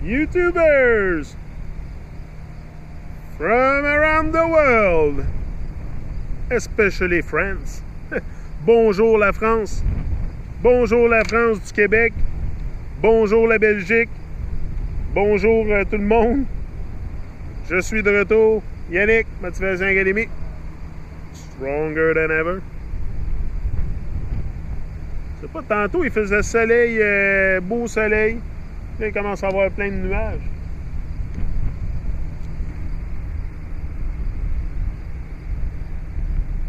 YouTubers from around the world, especially France. Bonjour la France. Bonjour la France du Québec. Bonjour la Belgique. Bonjour tout le monde. Je suis de retour. Yannick, Motivation Academy. Stronger than ever. C'est pas tantôt, il faisait soleil, beau soleil. Là, il commence à avoir plein de nuages.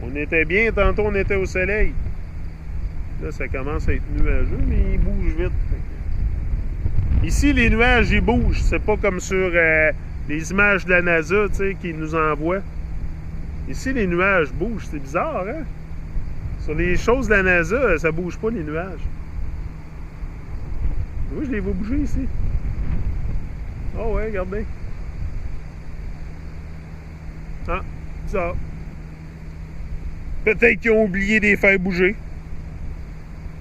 On était bien, tantôt on était au soleil. Là, ça commence à être nuageux, mais il bouge vite. Ici, les nuages, ils bougent. C'est pas comme sur les images de la NASA, tu sais, qu'ils nous envoient. Ici, les nuages bougent. C'est bizarre, hein? Sur les choses de la NASA, ça bouge pas, les nuages. Oui, je les vois bouger ici. Oh ouais, regardez. Ah, bizarre. Peut-être qu'ils ont oublié de les faire bouger.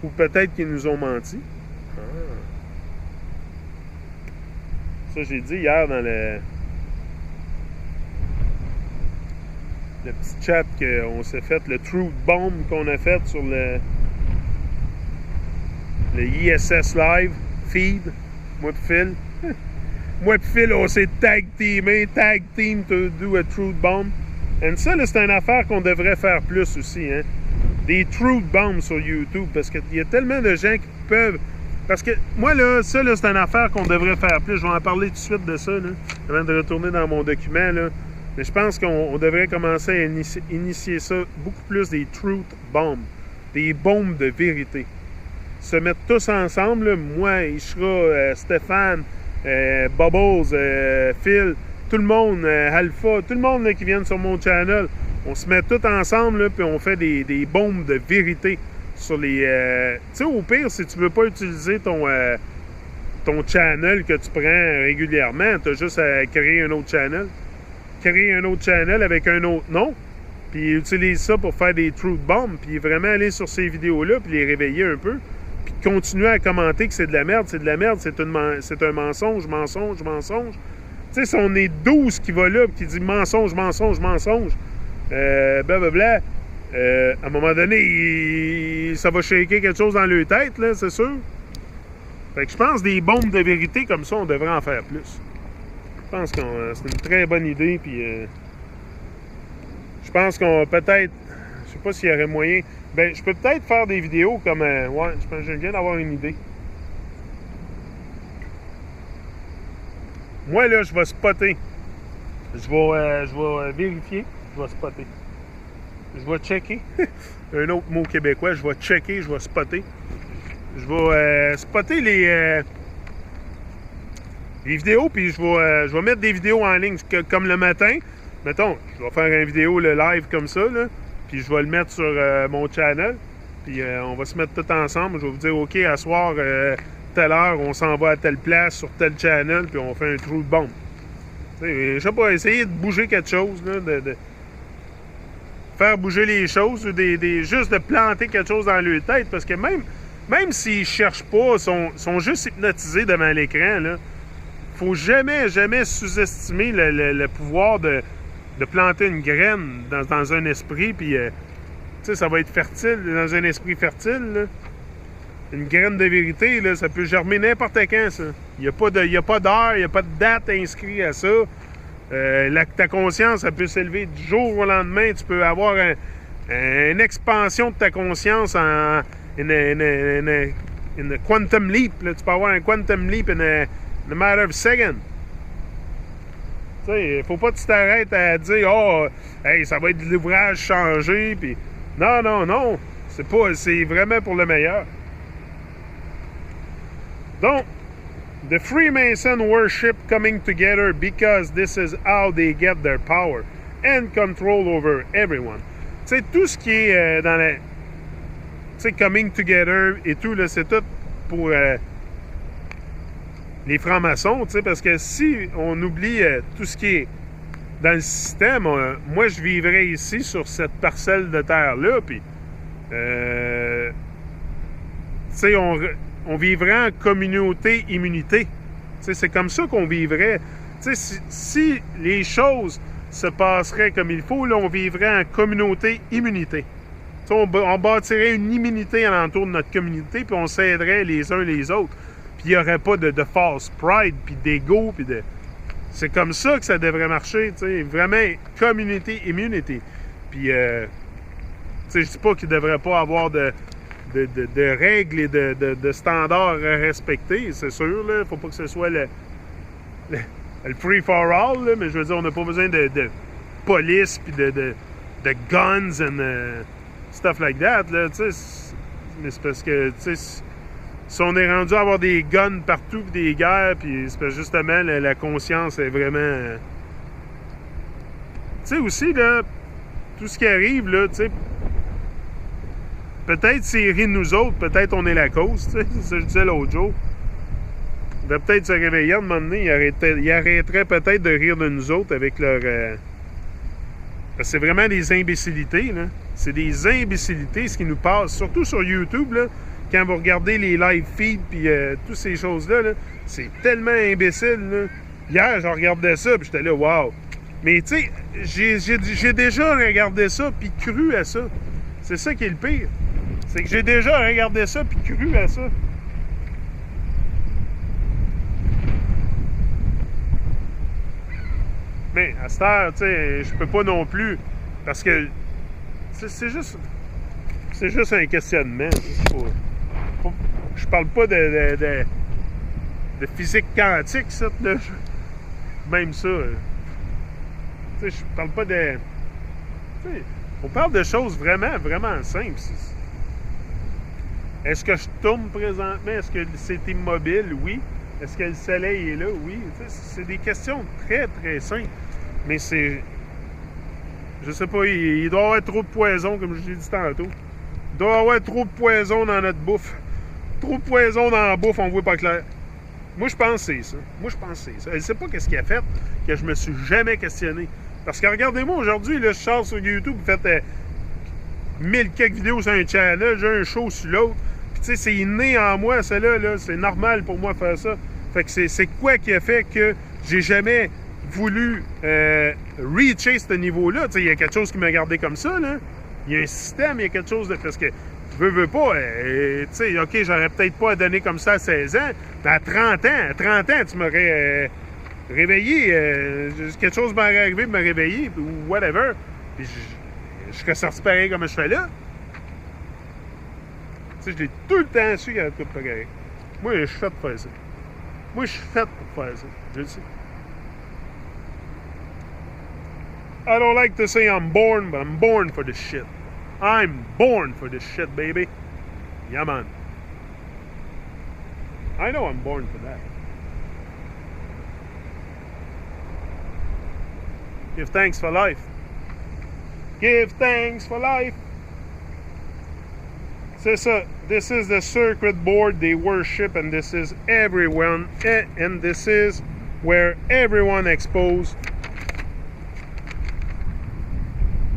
Ou peut-être qu'ils nous ont menti. Ah. Ça, j'ai dit hier dans le petit chat qu'on s'est fait, le Truth Bomb qu'on a fait sur le ISS Live feed. Moi et Phil. Moi et Phil, on s'est tag team to do a Truth Bomb. Et ça, c'est une affaire qu'on devrait faire plus aussi, hein? Des Truth Bombs sur YouTube, parce qu'il y a tellement de gens qui peuvent... Parce que moi, là, ça, là, c'est une affaire qu'on devrait faire plus. Je vais en parler tout de suite de ça, là, avant de retourner dans mon document, là. Mais je pense qu'on devrait commencer à initier ça beaucoup plus, des Truth Bombs, des bombes de vérité. Se mettre tous ensemble, là, moi, Ishra, Stéphane, Bubbles, Phil, tout le monde, Alpha, tout le monde là, qui vient sur mon channel, on se met tous ensemble, là, puis on fait des bombes de vérité sur les... tu sais, au pire, si tu veux pas utiliser ton channel que tu prends régulièrement, tu as juste à créer un autre channel. Créer un autre channel avec un autre nom, puis utilise ça pour faire des truth bombs, puis vraiment aller sur ces vidéos-là, puis les réveiller un peu, puis continuer à commenter que c'est de la merde, c'est un mensonge. Tu sais, si on est 12 qui va là, puis qui dit mensonge, blablabla, à un moment donné, ça va shaker quelque chose dans leur tête, là, c'est sûr. Fait que je pense des bombes de vérité comme ça, on devrait en faire plus. Je pense que c'est une très bonne idée, puis je pense qu'on peut-être, je sais pas s'il y aurait moyen, ben je peux peut-être faire des vidéos comme, ouais, je pense que je viens d'avoir une idée. Moi là, je vais spotter, je vais vérifier, je vais spotter, je vais checker, un autre mot québécois, je vais checker, je vais spotter, je vais spotter les vidéos, puis je vais mettre des vidéos en ligne, comme le matin. Mettons, je vais faire une vidéo, le live comme ça, là, puis je vais le mettre sur mon channel, puis on va se mettre tout ensemble. Je vais vous dire, OK, à soir, telle heure, on s'en va à telle place, sur tel channel, puis on fait un trou de bombe. Je sais pas, essayer de bouger quelque chose, là, de faire bouger les choses, ou juste de planter quelque chose dans leur tête, parce que même s'ils cherchent pas, sont juste hypnotisés devant l'écran, là. Faut jamais sous-estimer le pouvoir de planter une graine dans un esprit, puis ça va être fertile, dans un esprit fertile, là. Une graine de vérité, là, ça peut germer n'importe quand, ça. Il n'y a pas d'heure, il n'y a pas de date inscrite à ça. Ta conscience, ça peut s'élever du jour au lendemain. Tu peux avoir une expansion de ta conscience en une quantum leap, là. Tu peux avoir un quantum leap in a matter of second. Tu sais, il faut pas que tu t'arrêtes à dire « Oh, hey, ça va être de l'ouvrage changé. » Puis non. C'est vraiment pour le meilleur. Donc, the Freemason worship coming together because this is how they get their power and control over everyone. Tu sais, tout ce qui est dans la... Tu sais, coming together et tout, là, c'est tout pour... les francs-maçons, tu sais, parce que si on oublie tout ce qui est dans le système, moi, je vivrais ici, sur cette parcelle de terre-là, puis, tu sais, on vivrait en communauté-immunité. C'est comme ça qu'on vivrait. Si les choses se passeraient comme il faut, là, on vivrait en communauté-immunité. On bâtirait une immunité alentour de notre communauté, puis on s'aiderait les uns les autres. Puis il n'y aurait pas de false pride, puis d'ego, puis de... C'est comme ça que ça devrait marcher, vraiment communauté-immunité. Puis, je dis pas qu'il ne devrait pas avoir de règles et de standards à respecter, c'est sûr, là. Faut pas que ce soit le free-for-all, là, mais je veux dire, on n'a pas besoin de police, puis de guns and stuff like that, là, mais c'est parce que, si on est rendu à avoir des guns partout, puis des guerres, puis c'est parce que justement, la conscience est vraiment... aussi, là, tout ce qui arrive, là, peut-être s'ils rient de nous autres, peut-être on est la cause, c'est ça que je disais l'autre jour. Il devrait peut-être se réveiller, à un moment donné, ils arrêteraient peut-être de rire de nous autres avec leur... Parce que c'est vraiment des imbécilités, là. C'est des imbécilités, ce qui nous passe, surtout sur YouTube, là, quand vous regardez les live feeds, puis toutes ces choses-là, là, c'est tellement imbécile, là. Hier, je regardais ça, puis j'étais là, wow! Mais, tu sais, j'ai déjà regardé ça, puis cru à ça. C'est ça qui est le pire. C'est que j'ai déjà regardé ça, puis cru à ça. Mais, à cette heure, tu sais, je peux pas non plus, parce que c'est juste un questionnement. Je parle pas de physique quantique, ça, là. Même ça. Tu sais, je parle pas de... T'sais, on parle de choses vraiment, vraiment simples. Est-ce que je tourne présentement? Est-ce que c'est immobile? Oui. Est-ce que le soleil est là? Oui. C'est des questions très, très simples. Mais c'est... Je sais pas, il doit y avoir trop de poison, comme je l'ai dit tantôt. Il doit y avoir trop de poison dans notre bouffe. Trop de poison dans la bouffe, on voit pas clair. Moi, je pense que c'est ça. Elle ne sait pas qu'est-ce qu'il a fait que je me suis jamais questionné. Parce que regardez-moi, aujourd'hui, là, je sors sur YouTube, vous faites 1000 quelques vidéos sur un channel, j'ai un show sur l'autre. Puis, tu sais, c'est inné en moi, celle-là, là, c'est normal pour moi de faire ça. Fait que c'est quoi qui a fait que j'ai jamais voulu reacher ce niveau-là? Tu sais, il y a quelque chose qui m'a gardé comme ça, là. Il y a un système, il y a quelque chose de... Parce que, veux pas, tu sais, OK, j'aurais peut-être pas à donner comme ça à 16 ans, mais à 30 ans, tu m'aurais... réveillé, quelque chose m'aurait arrivé de me réveiller, ou whatever, puis je serais sorti pareil comme je fais là. Tu sais, je l'ai tout le temps su qu'il y avait tout pareil. Moi, je suis fait pour faire ça. Moi, je suis fait pour faire ça. Je le sais. I don't like to say I'm born, but I'm born for this shit. I'm born for this shit, baby. Yeah, man. I know I'm born for that. Give thanks for life. Give thanks for life. C'est ça. This is the circuit board they worship, and this is everyone, and this is where everyone exposed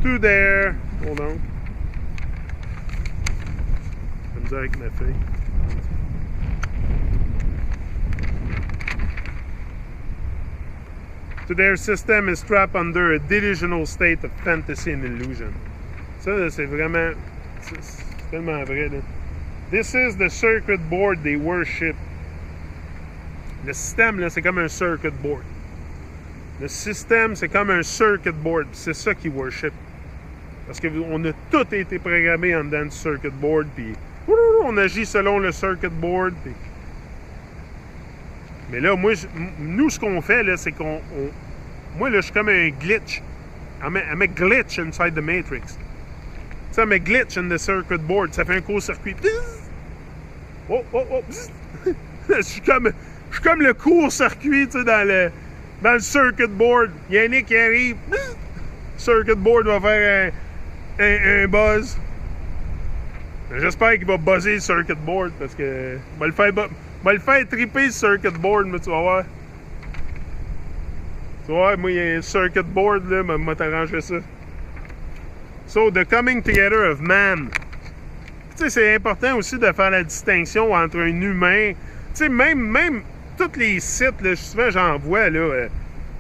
to their... Hold on. Comme ça avec ma fille. To their system is trapped under a delusional state of fantasy and illusion. Ça, c'est vraiment... C'est tellement vrai, là. This is the circuit board they worship. Le système, là, c'est comme un circuit board. Le système, c'est comme un circuit board. C'est ça qu'ils worship. Parce qu'on a tout été programmé en dedans du circuit board, puis on agit selon le circuit board, puis... Mais là, moi, nous, ce qu'on fait, là, c'est qu'on... Moi, là, je suis comme un glitch. I'm a glitch inside the matrix. Tu sais, I'm a glitch in the circuit board. Ça fait un court-circuit. Oh, oh, oh. Je suis comme le court-circuit, tu sais, dans le circuit board. Yannick qui arrive. Circuit board va faire un buzz. J'espère qu'il va buzzer le circuit board parce que va le faire triper le circuit board, mais tu vas voir. Tu vas voir, moi, il y a un circuit board, là, m'a t'arrangé ça. So, the coming together of man. Tu sais, c'est important aussi de faire la distinction entre un humain. Tu sais, même tous les sites, là, souvent j'en vois, là, tu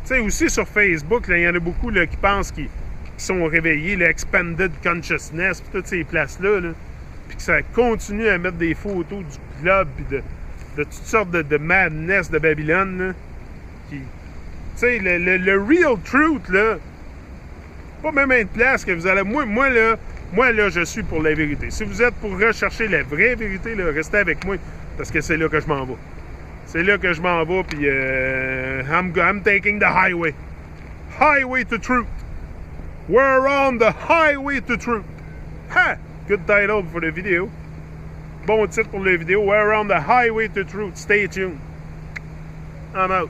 sais, aussi sur Facebook, il y en a beaucoup là, qui pensent qu'ils sont réveillés, le Expanded Consciousness, puis toutes ces places-là, là, puis que ça continue à mettre des photos du club, puis de toutes sortes de madness de Babylone, là, qui... Tu sais, le real truth, là, pas même une place que vous allez... Moi, là, je suis pour la vérité. Si vous êtes pour rechercher la vraie vérité, là, restez avec moi, parce que c'est là que je m'en vais. C'est là que je m'en vais, puis I'm taking the highway. Highway to truth. We're on the highway to truth. Ha! Good title for the video. Bon titre pour la vidéo. We're on the highway to truth. Stay tuned. I'm out.